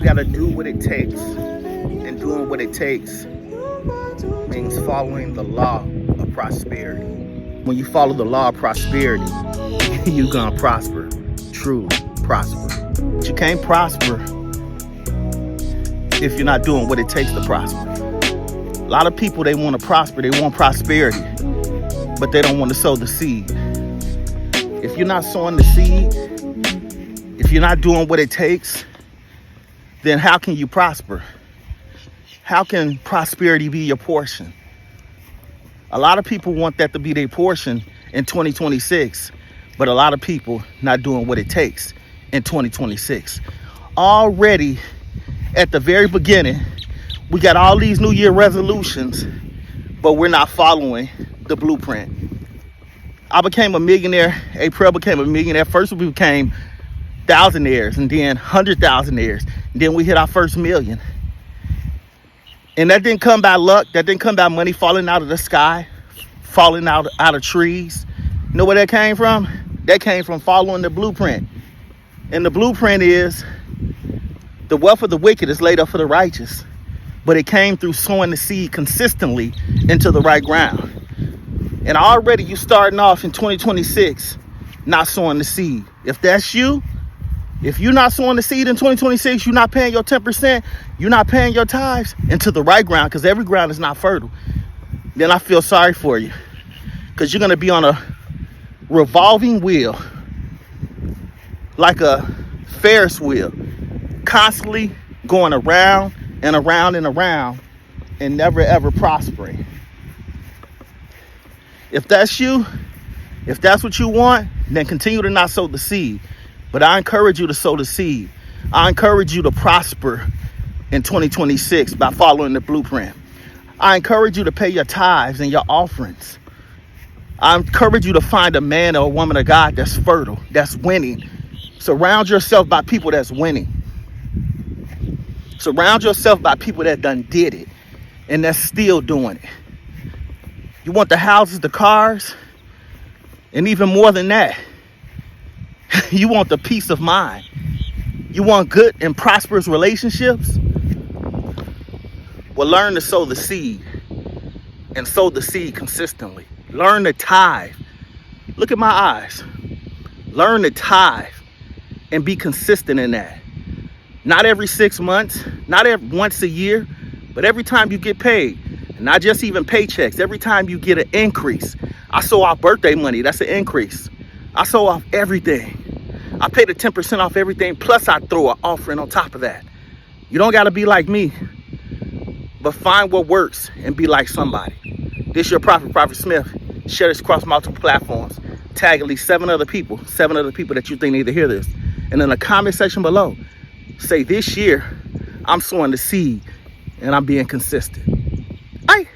You gotta do what it takes. And doing what it takes means following the law of prosperity. When you follow the law of prosperity, you're gonna prosper. Truly prosper. But you can't prosper if you're not doing what it takes to prosper. A lot of people, they want to prosper, they want prosperity, but they don't want to sow the seed. If you're not sowing the seed, if you're not doing what it takes, then how can you prosper? How can prosperity be your portion? A lot of people want that to be their portion in 2026, but a lot of people not doing what it takes in 2026. Already at the very beginning, we got all these New Year resolutions, but we're not following the blueprint. I became a millionaire. April became a millionaire. First we became thousandaires, and then 100,000aires. And then we hit our first million. And that didn't come by luck. That didn't come by money falling out of the sky, falling out of trees. You know where that came from? That came from following the blueprint. And the blueprint is the wealth of the wicked is laid up for the righteous. But it came through sowing the seed consistently into the right ground. And already you starting off in 2026 not sowing the seed. If that's you, if you're not sowing the seed in 2026, you're not paying your 10%, you're not paying your tithes into the right ground, because every ground is not fertile, then I feel sorry for you, because you're going to be on a revolving wheel, like a Ferris wheel, constantly going around and around and around and never ever prospering. If that's you, if that's what you want, then continue to not sow the seed. But I encourage you to sow the seed. I encourage you to prosper in 2026 by following the blueprint. I encourage you to pay your tithes and your offerings. I encourage you to find a man or a woman of God that's fertile, that's winning. Surround yourself by people that's winning. Surround yourself by people that done did it and that's still doing it. You want the houses, the cars, and even more than that, you want the peace of mind. You want good and prosperous relationships? Well, learn to sow the seed, and sow the seed consistently. Learn to tithe. Look at my eyes. Learn to tithe and be consistent in that. Not every 6 months, not once a year, but every time you get paid. And not just even paychecks. Every time you get an increase. I sow off birthday money. That's an increase. I sow off everything. I pay the 10% off everything, plus I throw an offering on top of that. You don't got to be like me, but find what works and be like somebody. This your Prophet Smith. Share this across multiple platforms. Tag at least 7 other people that you think need to hear this. And in the comment section below, say this year, I'm sowing the seed and I'm being consistent. Aye.